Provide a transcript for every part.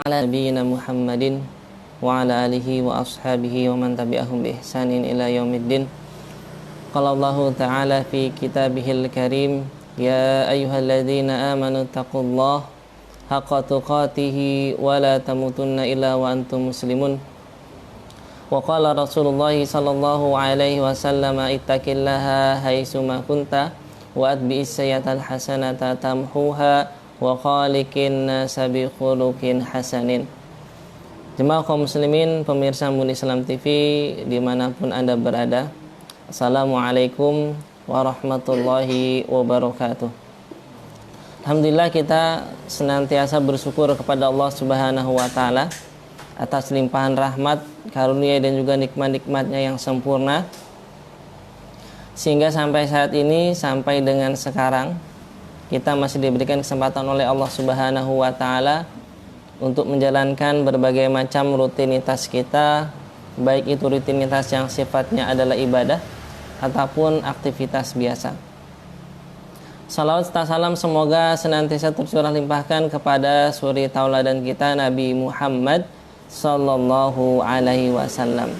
ala nabiyyina Muhammadin wa ala alihi wa ashabihi wa man tabi'ahum bi ihsanin ila yaumiddin. Qala Allahu ta'ala fi kitabihil karim, ya ayyuhalladzina amanu taqullaha haqqa tuqatih wa la tamutunna illa wa antum muslimun. Wa qala Rasulullah sallallahu alaihi wasallam, ittaqillaha haitsuma kunta wa atbi'is sayyi'atal hasanata tamhuha wa khaliqin nasa bi khuluqin hasanin. Jemaah kaum muslimin, pemirsa Mun Islam TV dimanapun Anda berada, Assalamualaikum warahmatullahi wabarakatuh. Alhamdulillah, kita senantiasa bersyukur kepada Allah Subhanahu wa Ta'ala atas limpahan rahmat, karunia dan juga nikmat-nikmatnya yang sempurna, sehingga sampai saat ini, sampai dengan sekarang, kita masih diberikan kesempatan oleh Allah Subhanahu wa Ta'ala untuk menjalankan berbagai macam rutinitas kita, baik itu rutinitas yang sifatnya adalah ibadah ataupun aktivitas biasa. Salawat serta salam semoga senantiasa tercurah limpahkan kepada suri tauladan kita, Nabi Muhammad sallallahu alaihi wasallam.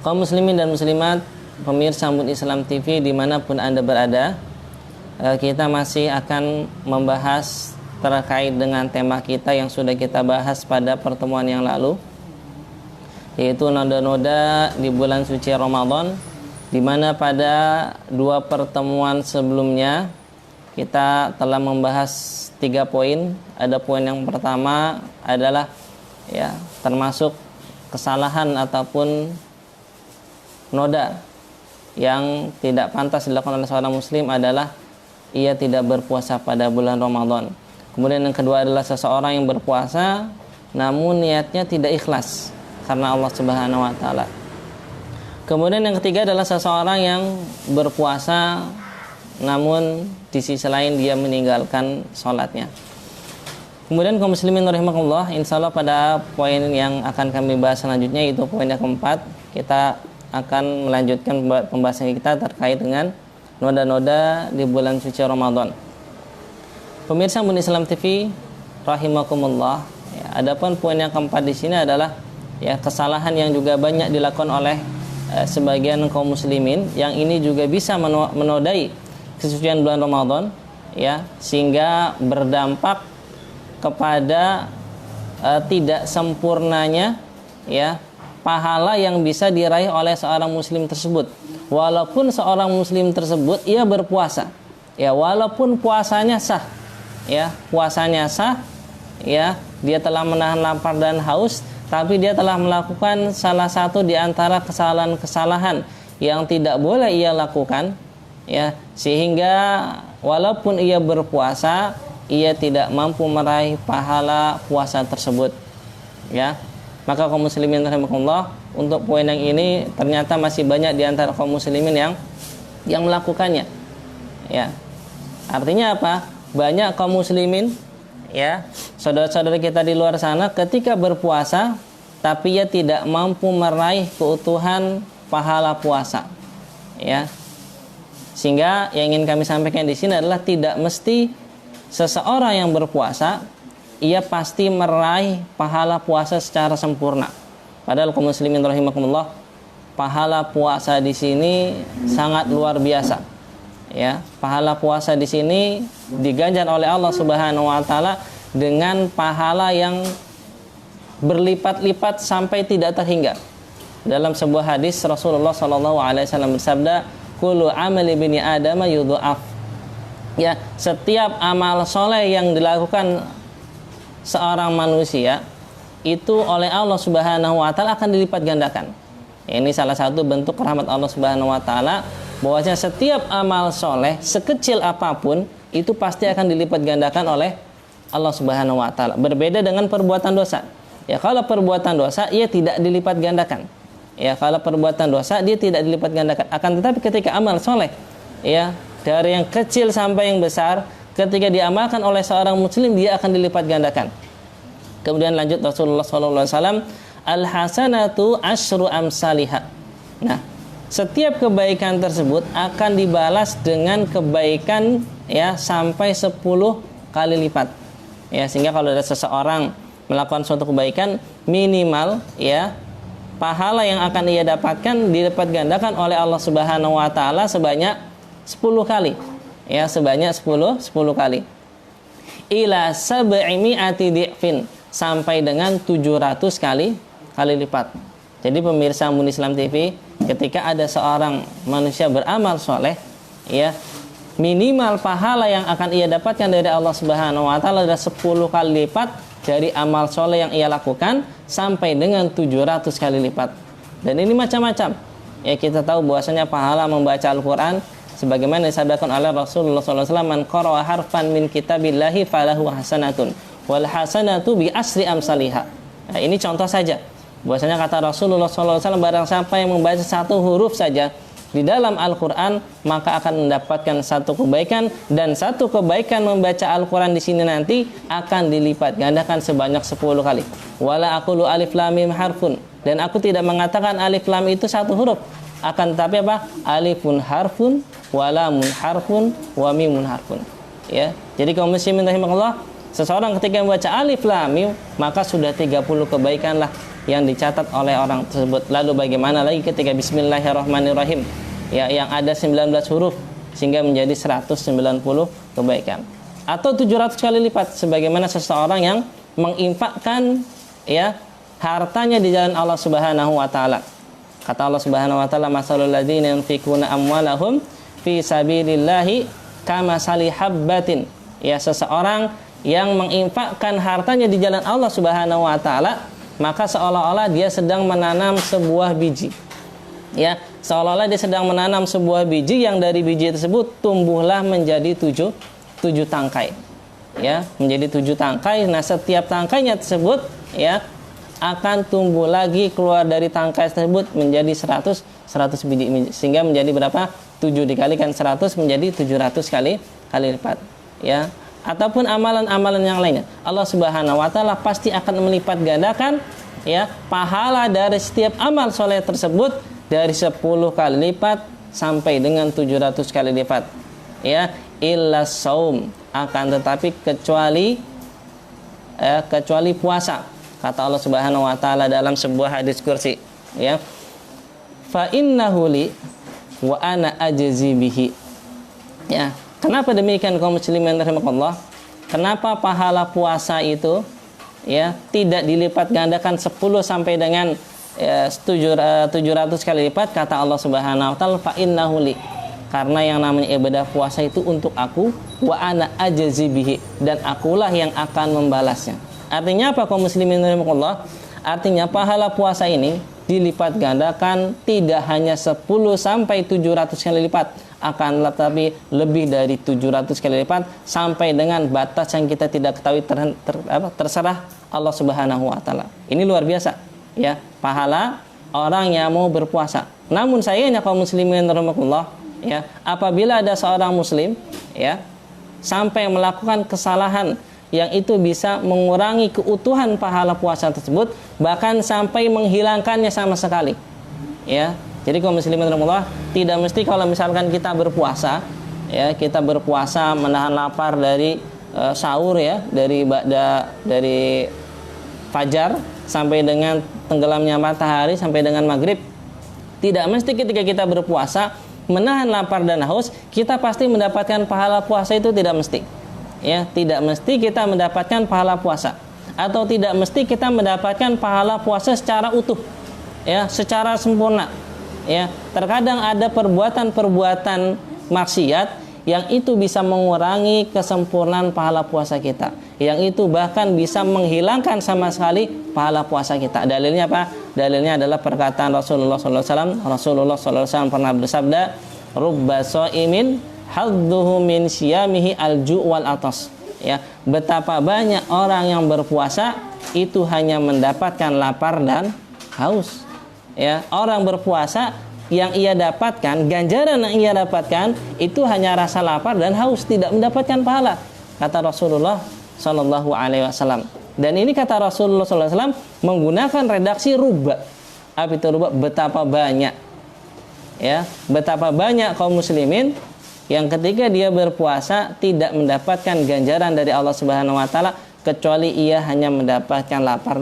Kaum muslimin dan muslimat, pemirsa Mun Islam TV dimanapun Anda berada, kita masih akan membahas terkait dengan tema kita yang sudah kita bahas pada pertemuan yang lalu, yaitu noda-noda di bulan suci Ramadan, di mana pada dua pertemuan sebelumnya kita telah membahas 3 poin. Ada poin yang pertama adalah termasuk kesalahan ataupun noda yang tidak pantas dilakukan oleh seorang muslim adalah ia tidak berpuasa pada bulan Ramadan. Kemudian yang kedua adalah seseorang yang berpuasa namun niatnya tidak ikhlas karena Allah Subhanahu wa Ta'ala. Kemudian yang ketiga adalah seseorang yang berpuasa namun di sisi lain dia meninggalkan sholatnya. Kemudian kaum muslimin rahimakumullah, insyaallah pada poin yang akan kami bahas selanjutnya, yaitu poin yang keempat, kita akan melanjutkan pembahasan kita terkait dengan noda-noda di bulan suci Ramadan. Pemirsa Mun Islam TV rahimakumullah, adapun poin yang keempat di sini adalah kesalahan yang juga banyak dilakukan oleh sebagian kaum muslimin, yang ini juga bisa menodai kesucian bulan Ramadan, sehingga berdampak kepada tidak sempurnanya pahala yang bisa diraih oleh seorang muslim tersebut. Walaupun seorang muslim tersebut ia berpuasa, walaupun puasanya sah, dia telah menahan lapar dan haus, tapi dia telah melakukan salah satu di antara kesalahan-kesalahan yang tidak boleh ia lakukan, sehingga walaupun ia berpuasa, ia tidak mampu meraih pahala puasa tersebut. Maka kaum muslimin rahimakumullah, untuk poin yang ini ternyata masih banyak di antara kaum muslimin yang melakukannya. Artinya apa? Banyak kaum muslimin, saudara-saudara kita di luar sana, ketika berpuasa tapi ia tidak mampu meraih keutuhan pahala puasa. Sehingga yang ingin kami sampaikan di sini adalah tidak mesti seseorang yang berpuasa ia pasti meraih pahala puasa secara sempurna. Padahal kaum muslimin rahimakumullah, pahala puasa di sini sangat luar biasa. Pahala puasa di sini diganjar oleh Allah Subhanahu wa Ta'ala dengan pahala yang berlipat-lipat sampai tidak terhingga. Dalam sebuah hadis Rasulullah sallallahu alaihi wasallam bersabda, kullu amali bani adama yudha'af. Setiap amal soleh yang dilakukan seorang manusia itu oleh Allah Subhanahu wa Ta'ala akan dilipat gandakan. Ini salah satu bentuk rahmat Allah Subhanahu wa Ta'ala, bahwasanya setiap amal soleh sekecil apapun itu pasti akan dilipat gandakan oleh Allah Subhanahu wa Ta'ala. Berbeda dengan perbuatan dosa. Kalau perbuatan dosa ia tidak dilipat gandakan. Kalau perbuatan dosa dia tidak dilipat gandakan. Akan tetapi ketika amal soleh, dari yang kecil sampai yang besar, ketika diamalkan oleh seorang muslim dia akan dilipat gandakan. Kemudian lanjut Rasulullah SAW, al-hasanatu asyru amsalihha. Nah, setiap kebaikan tersebut akan dibalas dengan kebaikan sampai 10 kali lipat. Sehingga kalau ada seseorang melakukan suatu kebaikan, minimal ya pahala yang akan ia dapatkan dilipat gandakan oleh Allah Subhanahu wa taala sebanyak 10 kali. Ya, sebanyak 10 kali. Ila sab'imi'ati di'fin, sampai dengan 700 kali lipat. Jadi pemirsa Mun Islam TV, ketika ada seorang manusia beramal soleh, ya, minimal pahala yang akan ia dapatkan dari Allah Subhanahu wa taala adalah 10 kali lipat dari amal soleh yang ia lakukan sampai dengan 700 kali lipat. Dan ini macam-macam. Ya, kita tahu bahwasanya pahala membaca Al-Qur'an sebagaimana disabdakan oleh Rasulullah SAW, man qara'a harfan min kitabillahi falahu hasanatun wal hasanatu bi asri amsalihha. Nah, ini contoh saja. Bahwasanya kata Rasulullah SAW, barang siapa yang membaca satu huruf saja di dalam Al-Qur'an, maka akan mendapatkan satu kebaikan, dan satu kebaikan membaca Al-Qur'an di sini nanti akan dilipat gandakan sebanyak 10 kali. Wala aqulu alif lam mim harfun, dan aku tidak mengatakan alif lam itu satu huruf, akan tetapi apa? Alifun harfun, walamun harfun, wa mimun harfun. Ya. Jadi kaum muslimin rahimakumullah, seseorang ketika membaca alif lam mim, maka sudah 30 kebaikan lah yang dicatat oleh orang tersebut. Lalu bagaimana lagi ketika bismillahirrahmanirrahim, ya, yang ada 19 huruf sehingga menjadi 190 kebaikan. Atau 700 kali lipat sebagaimana seseorang yang menginfakkan, ya, hartanya di jalan Allah Subhanahu wa taala. Kata Allah Subhanahu wa taala, masalul ladzina yunfikuna amwalahum fi sabilillahi kamasali habbatin. Ya, seseorang yang menginfakkan hartanya di jalan Allah Subhanahu wa taala, maka seolah-olah dia sedang menanam sebuah biji. Ya, seolah-olah dia sedang menanam sebuah biji yang dari biji tersebut tumbuhlah menjadi 7 tangkai. Ya, menjadi 7 tangkai. Nah, setiap tangkainya tersebut, ya, akan tumbuh lagi keluar dari tangkai tersebut menjadi 100 biji, sehingga menjadi berapa? 7 dikalikan 100 menjadi 700 kali lipat. Ya, ataupun amalan-amalan yang lainnya, Allah Subhanahu wa taala pasti akan melipat gandakan, ya, pahala dari setiap amal soleh tersebut dari 10 kali lipat sampai dengan 700 kali lipat. Ya, illa saum, akan tetapi kecuali puasa. Kata Allah Subhanahu wa taala dalam sebuah hadis kursi, ya, fa innahu li wa ana ajzi bihi. Ya, kenapa demikian kaum muslimin rahimakumullah? Kenapa pahala puasa itu, ya, tidak dilipat gandakan 10 sampai dengan 700 kali lipat? Kata Allah Subhanahu wa taala, fa innahu li, karena yang namanya ibadah puasa itu untuk aku, wa ana ajzi bihi, dan akulah yang akan membalasnya. Artinya apa kaum muslimin rahimakumullah? Artinya pahala puasa ini dilipat gandakan tidak hanya 10 sampai 700 kali lipat, akan tetapi lebih dari 700 kali lipat sampai dengan batas yang kita tidak ketahui, terserah Allah Subhanahu wa taala. Ini luar biasa, ya, pahala orang yang mau berpuasa. Namun sayangnya kaum muslimin rahimakumullah, ya, apabila ada seorang muslim, ya, sampai melakukan kesalahan yang itu bisa mengurangi keutuhan pahala puasa tersebut, bahkan sampai menghilangkannya sama sekali. Ya, jadi kaum muslimin rahimakumullah, tidak mesti kalau misalkan kita berpuasa, ya, kita berpuasa menahan lapar dari sahur, ya, dari fajar sampai dengan tenggelamnya matahari sampai dengan maghrib. Tidak mesti ketika kita berpuasa menahan lapar dan haus kita pasti mendapatkan pahala puasa, itu tidak mesti. Ya, tidak mesti kita mendapatkan pahala puasa, atau tidak mesti kita mendapatkan pahala puasa secara utuh, ya, secara sempurna. Ya, terkadang ada perbuatan-perbuatan maksiat yang itu bisa mengurangi kesempurnaan pahala puasa kita, yang itu bahkan bisa menghilangkan sama sekali pahala puasa kita. Dalilnya apa? Dalilnya adalah perkataan Rasulullah SAW. Rasulullah SAW pernah bersabda, rubba shaimin hadduhu min siyamihi al-ju' wal atas. Ya, betapa banyak orang yang berpuasa itu hanya mendapatkan lapar dan haus. Ya, orang berpuasa yang ia dapatkan, ganjaran yang ia dapatkan itu hanya rasa lapar dan haus, tidak mendapatkan pahala, kata Rasulullah Shallallahu Alaihi Wasallam. Dan ini kata Rasulullah Sallallahu Alaihi Wasallam menggunakan redaksi rubba. Apa itu rubba? Betapa banyak. Ya, betapa banyak kaum muslimin yang ketika dia berpuasa tidak mendapatkan ganjaran dari Allah Subhanahu wa taala kecuali ia hanya mendapatkan lapar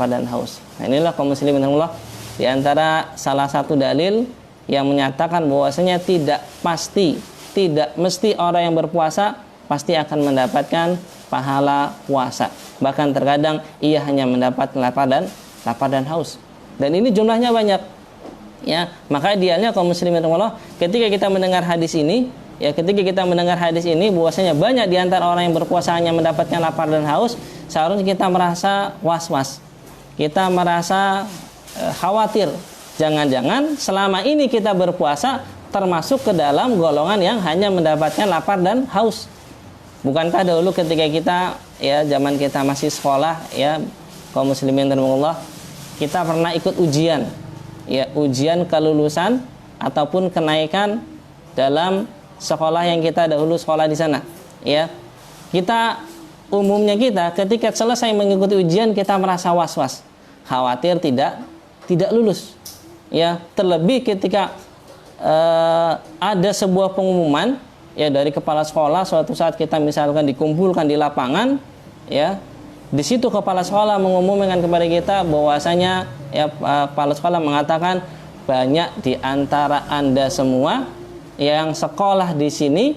dan haus. Nah, inilah kaum muslimin Allah, di antara salah satu dalil yang menyatakan bahwasanya tidak mesti orang yang berpuasa pasti akan mendapatkan pahala puasa. Bahkan terkadang ia hanya mendapat lapar dan haus. Dan ini jumlahnya banyak. Ya, maka idealnya kaum muslimin Allah, ketika kita mendengar hadis ini bahwasanya banyak di antara orang yang berpuasa hanya mendapatkan lapar dan haus, seharusnya kita merasa was-was. Kita merasa khawatir. Jangan-jangan selama ini kita berpuasa termasuk ke dalam golongan yang hanya mendapatkan lapar dan haus. Bukankah dahulu ketika kita zaman kita masih sekolah kaum muslimin rahimakumullah, kita pernah ikut ujian kelulusan ataupun kenaikan dalam sekolah yang kita dahulu sekolah di sana. Kita umumnya ketika selesai mengikuti ujian kita merasa was-was, khawatir tidak lulus. Terlebih ketika ada sebuah pengumuman dari kepala sekolah, suatu saat kita misalkan dikumpulkan di lapangan, di situ kepala sekolah mengumumkan kepada kita bahwasanya kepala sekolah mengatakan banyak di antara Anda semua yang sekolah di sini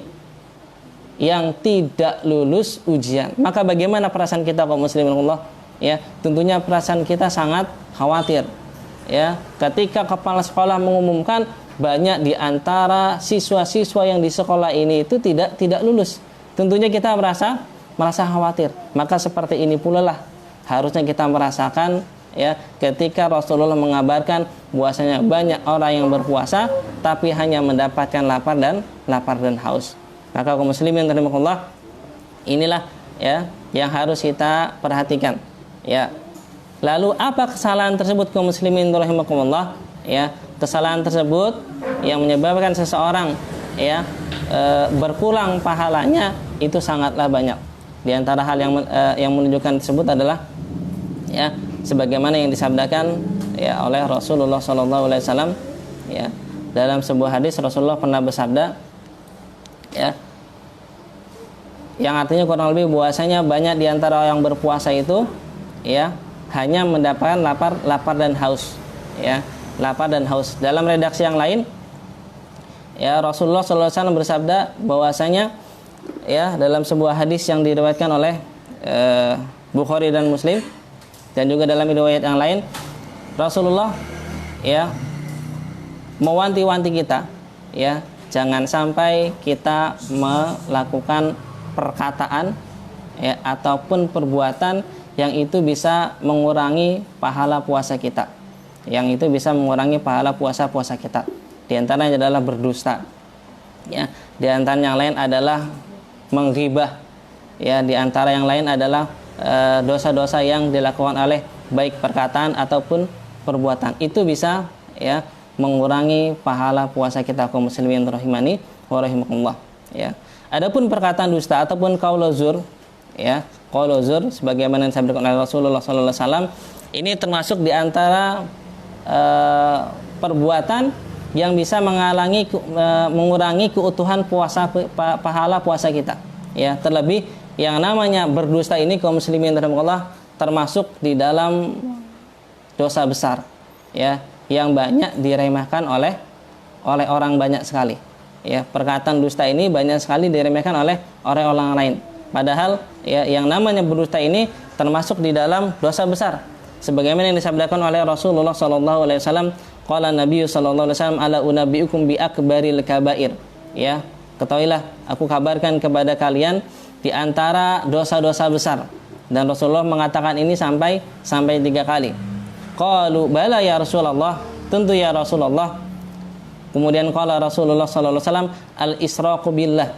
yang tidak lulus ujian. Maka bagaimana perasaan kita kaum muslimin Allah? Tentunya perasaan kita sangat khawatir. Ketika kepala sekolah mengumumkan banyak di antara siswa-siswa yang di sekolah ini itu tidak lulus, tentunya kita merasa khawatir. Maka seperti ini pula lah harusnya kita merasakan ketika Rasulullah mengabarkan bahwasanya banyak orang yang berpuasa tapi hanya mendapatkan lapar dan haus. Maka kaum muslimin rahimakumullah, inilah yang harus kita perhatikan. Lalu apa kesalahan tersebut kaum muslimin rahimakumullah? Kesalahan tersebut yang menyebabkan seseorang berkurang pahalanya itu sangatlah banyak. Di antara hal yang menunjukkan tersebut adalah sebagaimana yang disabdakan oleh Rasulullah SAW. Dalam sebuah hadis Rasulullah pernah bersabda yang artinya kurang lebih bahwasanya banyak di antara yang berpuasa itu hanya mendapatkan lapar dan haus. Lapar dan haus. Dalam redaksi yang lain Rasulullah SAW bersabda bahwasanya dalam sebuah hadis yang diriwayatkan oleh Bukhari dan Muslim dan juga dalam riwayat yang lain, Rasulullah mewanti-wanti kita jangan sampai kita melakukan perkataan ataupun perbuatan yang itu bisa mengurangi pahala puasa kita. Di antaranya adalah berdusta. Di antara yang lain adalah menggibah. Di antara yang lain adalah dosa-dosa yang dilakukan oleh baik perkataan ataupun perbuatan. Itu bisa mengurangi pahala puasa kita kaum muslimin rahimani wa rahimakumullah. Adapun perkataan dusta ataupun qaulul zur, sebagaimana yang disampaikan oleh Rasulullah sallallahu alaihi wasallam, ini termasuk di antara perbuatan yang bisa mengurangi keutuhan pahala puasa kita. Terlebih yang namanya berdusta ini kaum muslimin rahimakumullah termasuk di dalam dosa besar yang banyak diremehkan oleh orang banyak sekali. Perkataan dusta ini banyak sekali diremehkan oleh orang lain. Padahal yang namanya berdusta ini termasuk di dalam dosa besar. Sebagaimana yang disabdakan oleh Rasulullah sallallahu alaihi wasallam, qala Nabi sallallahu alaihi wasallam, ala unabbiukum bi akbaril kabair. Ketahuilah aku kabarkan kepada kalian di antara dosa-dosa besar. Dan Rasulullah mengatakan ini sampai 3 kali. Qalu bala ya Rasulullah, tentu ya Rasulullah. Kemudian qala Rasulullah sallallahu alaihi wasallam, al israqu billah.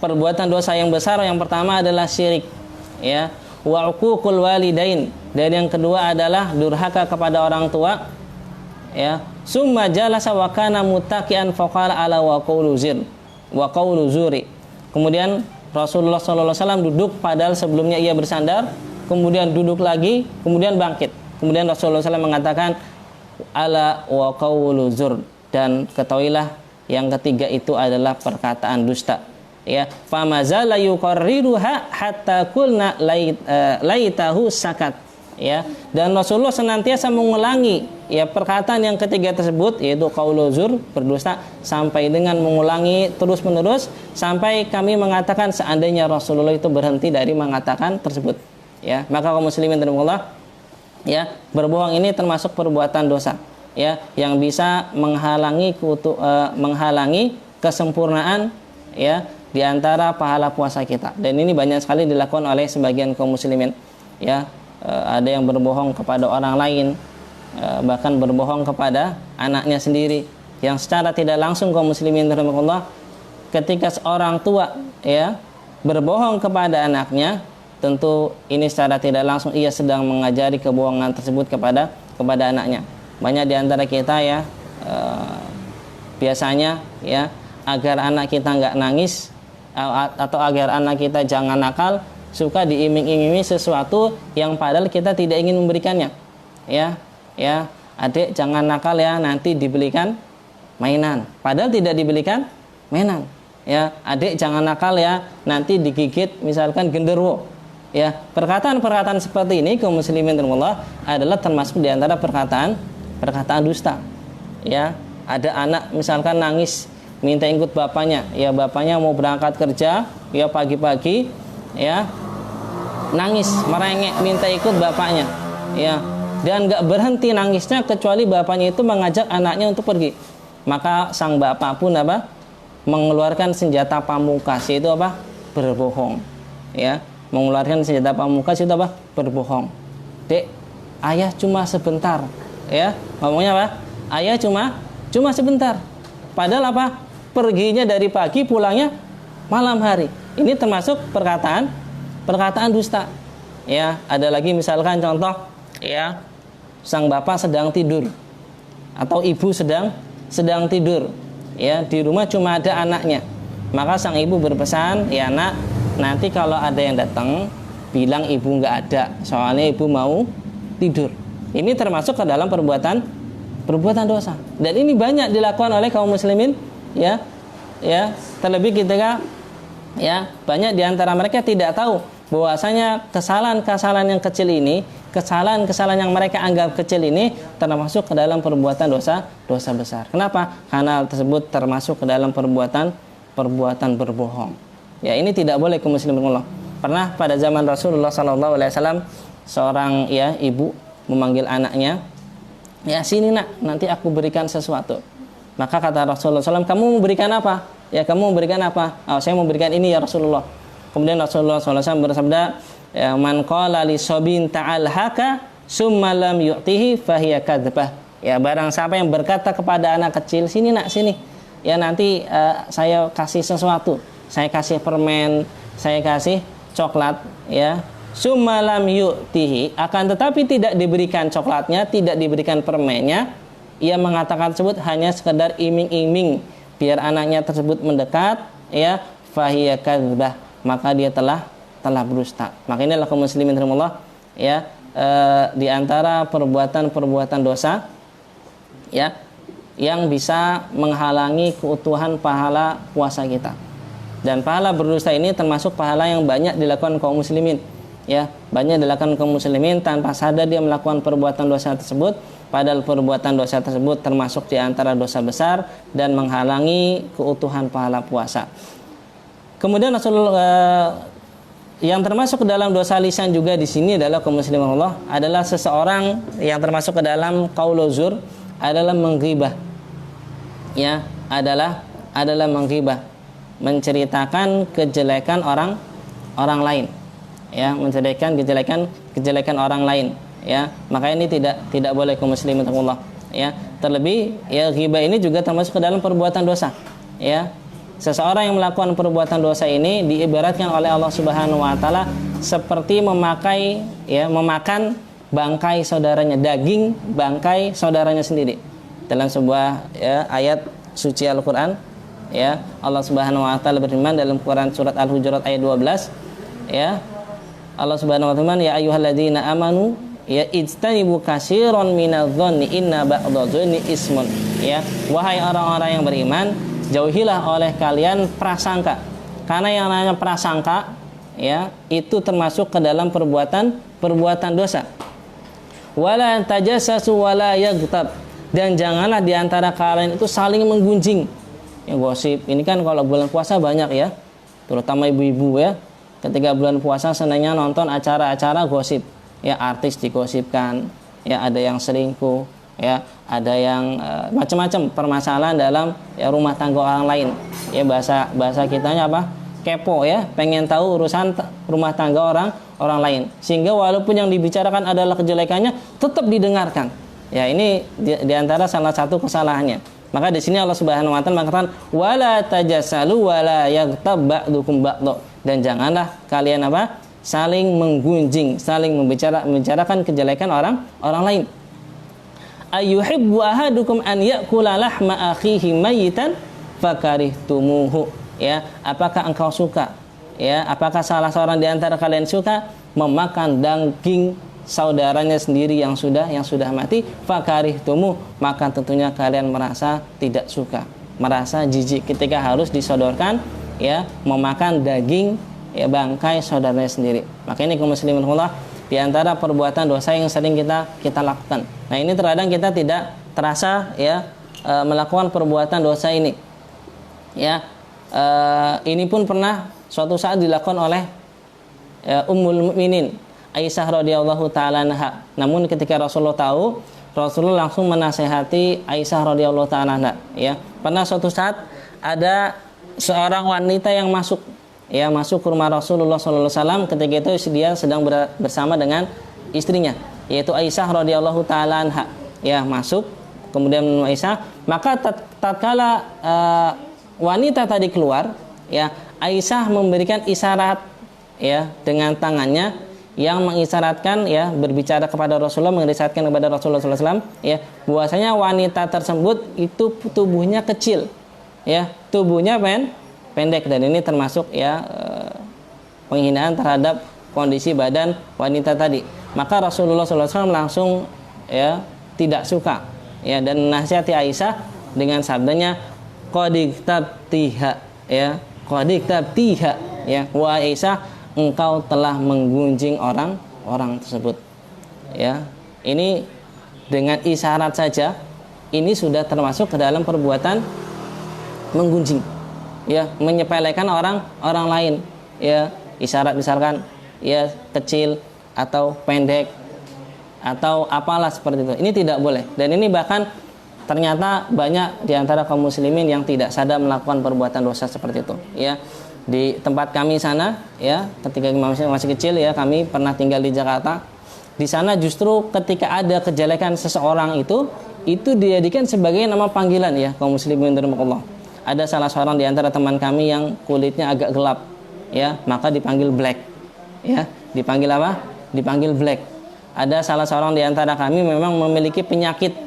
Perbuatan dosa yang besar yang pertama adalah syirik. Wa uququl walidain, dan yang kedua adalah durhaka kepada orang tua. Summa jalasa wa kana muttaqian faqala ala wa qawlu zuri. Kemudian Rasulullah sallallahu alaihi wasallam duduk padahal sebelumnya ia bersandar, kemudian duduk lagi, kemudian bangkit. Kemudian Rasulullah SAW mengatakan ala wa qawlu zur, dan ketahuilah yang ketiga itu adalah perkataan dusta. Ya, famazala yuqarriruha hatta qulna laitahu sakat. Ya, dan Rasulullah senantiasa mengulangi ya perkataan yang ketiga tersebut, yaitu qaulul zur, berdusta, sampai dengan mengulangi terus-menerus sampai kami mengatakan seandainya Rasulullah itu berhenti dari mengatakan tersebut. Ya, maka kaum muslimin rahimakumullah, ya, berbohong ini termasuk perbuatan dosa, ya, yang bisa menghalangi kesempurnaan, ya, di antara pahala puasa kita. Dan ini banyak sekali dilakukan oleh sebagian kaum muslimin, ya. Ada yang berbohong kepada orang lain, bahkan berbohong kepada anaknya sendiri, yang secara tidak langsung kaum muslimin rahimakumullah, ketika seorang tua, ya, berbohong kepada anaknya, tentu ini secara tidak langsung ia sedang mengajari kebohongan tersebut kepada anaknya. Banyak di antara kita, ya, biasanya, ya, agar anak kita nggak nangis atau agar anak kita jangan nakal, suka diiming-imingi sesuatu yang padahal kita tidak ingin memberikannya. Ya, adik jangan nakal ya, nanti dibelikan mainan, padahal tidak dibelikan mainan. Ya, adik jangan nakal ya, nanti digigit misalkan genderuwo. Ya, perkataan-perkataan seperti ini kaum muslimin rahimakumullah adalah termasuk di antara perkataan dusta. Ya, ada anak misalkan nangis minta ikut bapaknya, ya, bapaknya mau berangkat kerja, ya, pagi-pagi, ya, nangis merengek minta ikut bapaknya, ya, dan nggak berhenti nangisnya kecuali bapaknya itu mengajak anaknya untuk pergi. Maka sang bapak pun mengeluarkan senjata pamungkas, yaitu berbohong, ya, mengeluarkan senjata pamungkas itu berbohong. Dek, ayah cuma sebentar, ya, ngomongnya ayah cuma sebentar, padahal perginya dari pagi, pulangnya malam hari. Ini termasuk perkataan dusta. Ya, ada lagi misalkan contoh, ya, sang bapak sedang tidur atau ibu sedang tidur, ya, di rumah cuma ada anaknya. Maka sang ibu berpesan, ya nak, nanti kalau ada yang datang bilang ibu nggak ada, soalnya ibu mau tidur. Ini termasuk ke dalam perbuatan dosa. Dan ini banyak dilakukan oleh kaum muslimin, ya, terlebih ketika, ya, banyak di antara mereka tidak tahu bahwasanya kesalahan-kesalahan yang kecil ini, kesalahan-kesalahan yang mereka anggap kecil ini termasuk ke dalam perbuatan dosa besar. Kenapa? Karena tersebut termasuk ke dalam perbuatan berbohong. Ya, ini tidak boleh kaum muslimin rahimakumullah. Pernah pada zaman Rasulullah SAW, seorang, ya, ibu memanggil anaknya, ya, sini nak, nanti aku berikan sesuatu. Maka kata Rasulullah SAW, kamu mau berikan apa? Ya, kamu mau berikan apa? Oh, saya mau berikan ini ya Rasulullah. Kemudian Rasulullah SAW bersabda, ya, man qala li sobin ta'al haka summa lam yu'tihi fahiya kadzbah. Ya, barang siapa yang berkata kepada anak kecil, sini nak, sini, ya, nanti saya kasih sesuatu, saya kasih permen, saya kasih coklat, ya, summa lam yu'tihi, akan tetapi tidak diberikan coklatnya, tidak diberikan permennya, ia mengatakan tersebut hanya sekedar iming-iming biar anaknya tersebut mendekat, ya, fahiya kadzbah, maka dia telah berdusta. Maka inilah kaum muslimin rahimakumullah, ya, di antara perbuatan dosa, ya, yang bisa menghalangi keutuhan pahala puasa kita. Dan pahala berdusta ini termasuk pahala yang banyak dilakukan kaum muslimin, ya, banyak dilakukan kaum muslimin tanpa sadar dia melakukan perbuatan dosa tersebut, padahal perbuatan dosa tersebut termasuk di antara dosa besar dan menghalangi keutuhan pahala puasa. Kemudian Rasulullah, yang termasuk ke dalam dosa lisan juga di sini adalah kaum muslimin Allah, adalah seseorang yang termasuk ke dalam qaulul zur adalah menggibah, ya, adalah menggibah, menceritakan kejelekan orang lain, ya, menceritakan kejelekan orang lain, ya. Maka ini tidak boleh kaum muslimin rahimakumullah, ya. Terlebih, ya, ghibah ini juga termasuk ke dalam perbuatan dosa, ya. Seseorang yang melakukan perbuatan dosa ini diibaratkan oleh Allah Subhanahu wa taala seperti memakan bangkai saudaranya, daging bangkai saudaranya sendiri. Dalam sebuah, ya, ayat suci Al-Qur'an, ya, Allah Subhanahu wa taala berfirman dalam Quran surat Al-Hujurat ayat 12, ya. Allah Subhanahu wa taala, ya ayyuhalladzina amanu, ya, ijtanibu katsiran minadh-dhanni inna ba'dadh-dhanni ismun. Ya, wahai orang-orang yang beriman, jauhilah oleh kalian prasangka, karena yang namanya prasangka ya itu termasuk ke dalam perbuatan dosa. Wala tajassasu wala yaghtab, dan janganlah di antara kalian itu saling menggunjing. Ya, gosip ini kan kalau bulan puasa banyak ya, terutama ibu-ibu ya, ketika bulan puasa senangnya nonton acara-acara gosip ya, artis digosipkan ya, ada yang selingkuh ya, ada yang macam-macam permasalahan dalam ya, rumah tangga orang lain ya, bahasa kitanya apa, kepo ya, pengen tahu urusan rumah tangga orang lain, sehingga walaupun yang dibicarakan adalah kejelekannya tetap didengarkan ya. Ini diantara salah satu kesalahannya. Maka di sini Allah Subhanahu wa taala mengatakan wala tajassalu wala yaghtab ba'dukum ba'd, dan janganlah kalian apa, saling menggunjing, saling membicarakan kejelekan orang lain. Ayyuhibbu ahadukum an ya'kula lahma akhihi mayyitan fakarihtumuhu, ya, apakah engkau suka ya, apakah salah seorang di antara kalian suka memakan daging saudaranya sendiri yang sudah mati, fakarihtumu, maka tentunya kalian merasa tidak suka, merasa jijik ketika harus disodorkan ya, memakan daging ya, bangkai saudaranya sendiri. Maka ini kaum muslimin Allah, di antara perbuatan dosa yang sering kita lakukan. Nah, ini terkadang kita tidak terasa ya melakukan perbuatan dosa ini. Ya, ini pun pernah suatu saat dilakukan oleh Ummul Mukminin Aisyah radhiyallahu taala anha. Namun ketika Rasulullah tahu, Rasulullah langsung menasehati Aisyah radhiyallahu taala anha. Ya, pernah suatu saat ada seorang wanita yang masuk ke rumah Rasulullah sallallahu alaihi wasallam. Ketika itu dia sedang bersama dengan istrinya, yaitu Aisyah radhiyallahu taala anha. Ya, masuk kemudian Aisyah, maka tatkala wanita tadi keluar, ya, Aisyah memberikan isyarat ya dengan tangannya yang mengisyaratkan ya, berbicara kepada Rasulullah, mengisyaratkan kepada Rasulullah SAW ya, bahwasanya wanita tersebut itu tubuhnya kecil ya, tubuhnya pendek, dan ini termasuk ya penghinaan terhadap kondisi badan wanita tadi. Maka Rasulullah SAW langsung ya tidak suka ya, dan nasihati Aisyah dengan sabdanya qadiktabtiha ya, qadiktabtiha ya, wa Aisyah, engkau telah menggunjing orang tersebut ya. Ini dengan isyarat saja ini sudah termasuk ke dalam perbuatan menggunjing ya, menyepelekan orang lain ya, isyarat misalkan ya kecil atau pendek atau apalah seperti itu. Ini tidak boleh, dan ini bahkan ternyata banyak di antara kaum muslimin yang tidak sadar melakukan perbuatan dosa seperti itu ya. Di tempat kami sana ya, ketika masih kecil ya, kami pernah tinggal di Jakarta. Di sana justru ketika ada kejelekan seseorang itu dijadikan sebagai nama panggilan ya, kaum muslimin rahimakumullah. Ada salah seorang di antara teman kami yang kulitnya agak gelap ya, maka dipanggil black ya. Dipanggil apa? Dipanggil black. Ada salah seorang di antara kami memang memiliki penyakit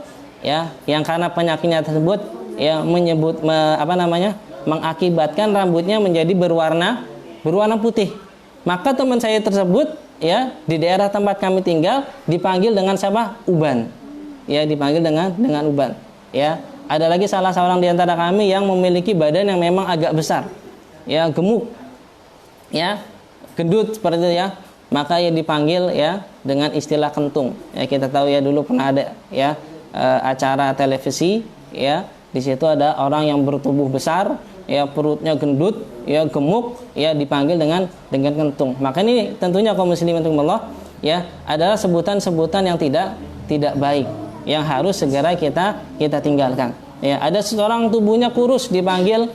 ya, yang karena penyakitnya tersebut ya mengakibatkan rambutnya menjadi berwarna putih. Maka teman saya tersebut ya, di daerah tempat kami tinggal dipanggil dengan siapa? Uban. Ya, dipanggil dengan uban. Ya, ada lagi salah seorang di antara kami yang memiliki badan yang memang agak besar. Ya, gemuk. Ya, gendut seperti itu ya. Maka ia dipanggil ya dengan istilah kentung. Ya, kita tahu ya, dulu pernah ada ya acara televisi ya, di situ ada orang yang bertubuh besar ya, perutnya gendut ya, gemuk ya, dipanggil dengan kentung. Maka ini tentunya kaum muslimin Allah ya, adalah sebutan-sebutan yang tidak baik, yang harus segera kita tinggalkan ya. Ada seorang tubuhnya kurus dipanggil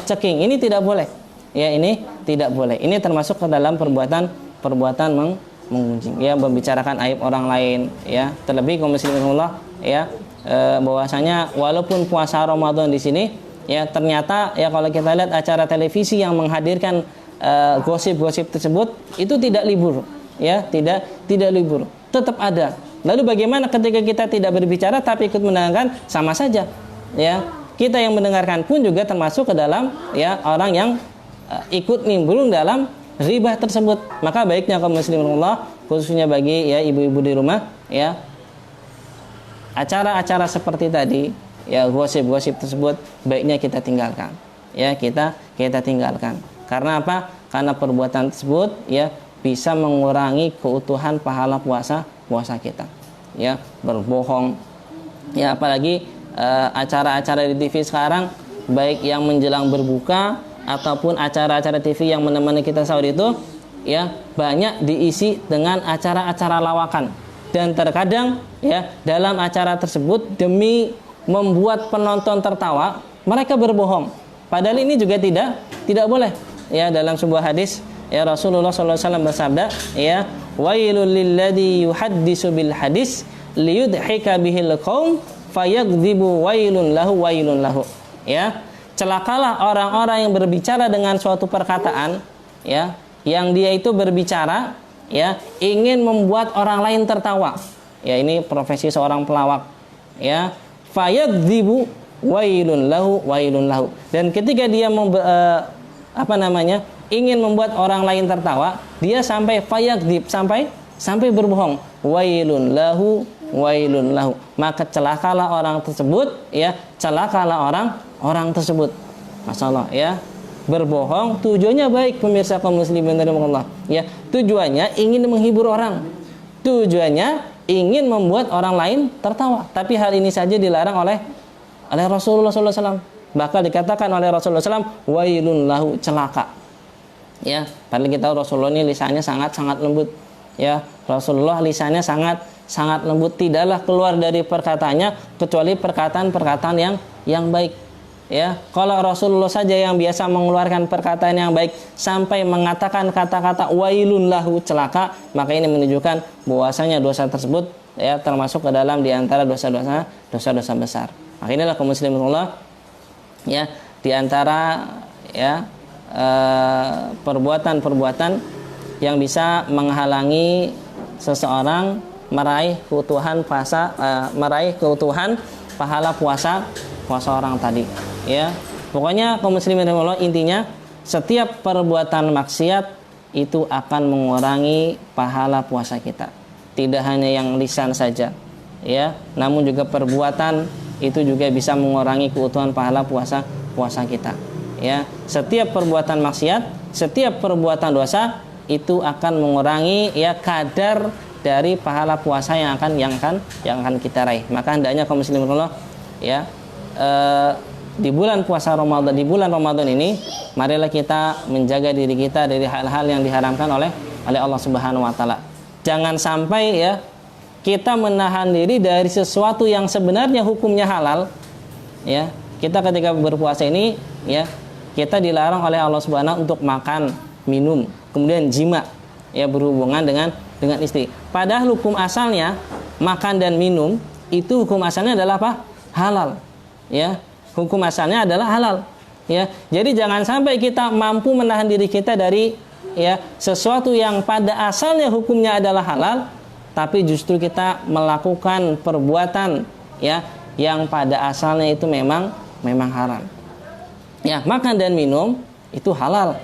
ceking. Ini tidak boleh ya, ini tidak boleh. Ini termasuk ke dalam perbuatan menggunjing ya, membicarakan aib orang lain ya. Terlebih kaum muslimin Allah ya, bahwasanya walaupun puasa Ramadan di sini ya, ternyata ya kalau kita lihat acara televisi yang menghadirkan gosip-gosip tersebut itu tidak libur ya, tidak libur, tetap ada. Lalu bagaimana ketika kita tidak berbicara tapi ikut mendengarkan? Sama saja ya, kita yang mendengarkan pun juga termasuk ke dalam ya orang yang ikut nimbrung dalam ghibah tersebut. Maka baiknya kaum muslimin Allah, khususnya bagi ya ibu-ibu di rumah ya, acara-acara seperti tadi ya, gosip-gosip tersebut baiknya kita tinggalkan ya kita tinggalkan. Karena apa? Karena perbuatan tersebut ya bisa mengurangi keutuhan pahala puasa kita. Ya, berbohong. Ya, apalagi acara-acara di TV sekarang, baik yang menjelang berbuka ataupun acara-acara TV yang menemani kita sahur itu, ya banyak diisi dengan acara-acara lawakan. Dan terkadang ya dalam acara tersebut demi membuat penonton tertawa, mereka berbohong. Padahal ini juga tidak boleh. Ya, dalam sebuah hadis ya Rasulullah SAW bersabda, ya wailul lilladzi yuhaddisu bil hadis liyudhika bihil qaum fayagdzibu wailun lahu. Ya, celakalah orang-orang yang berbicara dengan suatu perkataan, ya yang dia itu berbicara ya ingin membuat orang lain tertawa. Ya, ini profesi seorang pelawak. Ya, fayagdzibu wailun lahu. Dan ketika dia ingin membuat orang lain tertawa, dia sampai fayagdzib, sampai berbohong. Wailun lahu. Maka celakalah orang tersebut, ya celakalah orang tersebut. Masalah ya. Berbohong tujuannya baik, pemirsa kaum muslimin rahimakumullah. Ya, tujuannya ingin menghibur orang. Tujuannya ingin membuat orang lain tertawa. Tapi hal ini saja dilarang oleh Rasulullah SAW. Bahkan dikatakan oleh Rasulullah SAW, wailun lahu, celaka. Ya, padahal kita Rasulullah ini lisannya sangat lembut. Ya, Rasulullah lisannya sangat lembut, tidaklah keluar dari perkataannya kecuali perkataan-perkataan yang baik. Ya, kalau Rasulullah saja yang biasa mengeluarkan perkataan yang baik sampai mengatakan kata-kata wailun lahu, celaka, maka ini menunjukkan bahwasanya dosa tersebut ya termasuk ke dalam di antara dosa-dosa besar. Maka inilah kaum muslimin Allah, ya di antara ya perbuatan-perbuatan yang bisa menghalangi seseorang meraih keutuhan pahala puasa orang tadi. Ya, pokoknya kaum muslimin rahimakumullah, intinya setiap perbuatan maksiat itu akan mengurangi pahala puasa kita. Tidak hanya yang lisan saja, ya, namun juga perbuatan itu juga bisa mengurangi keutuhan pahala puasa kita. Ya, setiap perbuatan maksiat, setiap perbuatan dosa itu akan mengurangi ya kadar dari pahala puasa yang akan kita raih. Maka hendaknya kaum muslimin rahimakumullah, ya di bulan puasa Ramadan, di bulan Ramadan ini, marilah kita menjaga diri kita dari hal-hal yang diharamkan oleh Allah Subhanahu wa taala. Jangan sampai ya kita menahan diri dari sesuatu yang sebenarnya hukumnya halal. Ya, kita ketika berpuasa ini ya kita dilarang oleh Allah Subhanahu untuk makan, minum, kemudian jima, ya berhubungan dengan istri. Padahal hukum asalnya makan dan minum itu hukum asalnya adalah apa? Halal. Ya, hukum asalnya adalah halal. Ya, jadi jangan sampai kita mampu menahan diri kita dari ya sesuatu yang pada asalnya hukumnya adalah halal, tapi justru kita melakukan perbuatan ya yang pada asalnya itu memang haram. Ya, makan dan minum itu halal.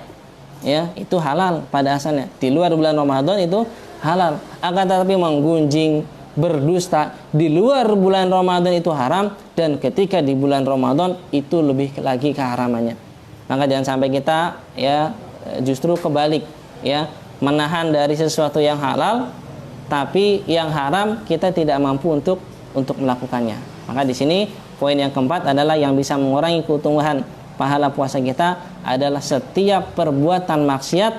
Ya, itu halal pada asalnya. Di luar bulan Ramadan itu halal. Akan tetapi menggunjing, berdusta di luar bulan Ramadan itu haram, dan ketika di bulan Ramadan itu lebih lagi keharamannya. Maka jangan sampai kita ya justru kebalik, ya menahan dari sesuatu yang halal, tapi yang haram kita tidak mampu untuk melakukannya. Maka di sini poin yang keempat adalah yang bisa mengurangi keutuhan pahala puasa kita adalah setiap perbuatan maksiat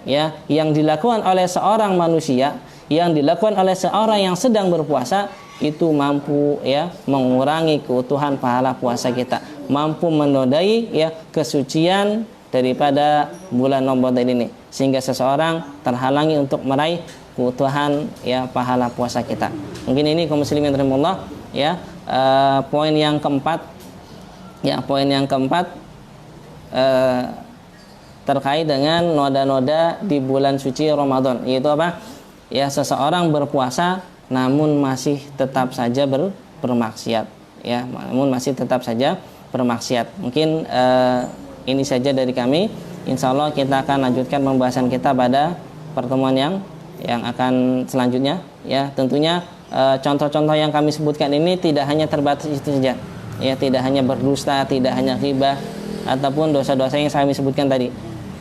ya yang dilakukan oleh seorang manusia, yang dilakukan oleh seorang yang sedang berpuasa, itu mampu ya mengurangi keutuhan pahala puasa kita, mampu menodai ya kesucian daripada bulan Ramadan ini, sehingga seseorang terhalangi untuk meraih keutuhan ya pahala puasa kita. Mungkin ini kaum muslimin rahimakumullah ya poin yang keempat terkait dengan noda-noda di bulan suci Ramadan, yaitu apa? Ya, seseorang berpuasa namun masih tetap saja bermaksiat, ya, namun masih tetap saja bermaksiat. Mungkin ini saja dari kami. Insya Allah kita akan lanjutkan pembahasan kita pada pertemuan yang akan selanjutnya. Ya, tentunya contoh-contoh yang kami sebutkan ini tidak hanya terbatas itu saja. Ya, tidak hanya berdusta, tidak hanya ghibah, ataupun dosa-dosa yang saya sebutkan tadi.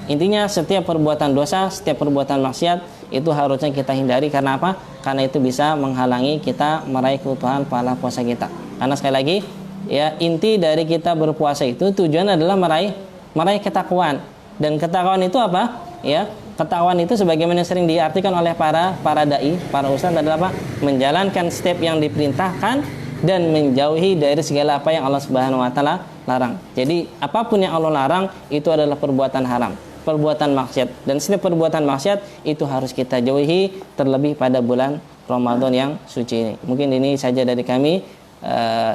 Intinya setiap perbuatan dosa, setiap perbuatan maksiat itu harusnya kita hindari. Karena apa? Karena itu bisa menghalangi kita meraih keutuhan pahala puasa kita. Karena sekali lagi, ya, inti dari kita berpuasa itu tujuan adalah meraih ketakwaan. Dan ketakwaan itu apa? Ya, ketakwaan itu sebagaimana sering diartikan oleh para dai, para ustaz adalah apa? Menjalankan step yang diperintahkan dan menjauhi dari segala apa yang Allah Subhanahu wa taala larang. Jadi, apapun yang Allah larang itu adalah perbuatan haram, perbuatan maksiat. Dan setiap perbuatan maksiat itu harus kita jauhi, terlebih pada bulan Ramadan yang suci ini. Mungkin ini saja dari kami,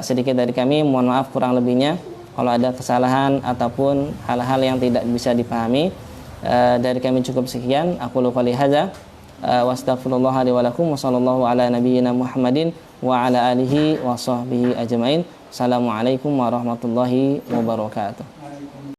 sedikit dari kami. Mohon maaf kurang lebihnya kalau ada kesalahan ataupun hal-hal yang tidak bisa dipahami. Dari kami cukup sekian. Aku qouli hadza wa astaghfirullah li wa lakum wa sallallahu ala nabiyyina Muhammadin wa ala alihi wa sahbihi ajmain. Assalamualaikum warahmatullahi wabarakatuh.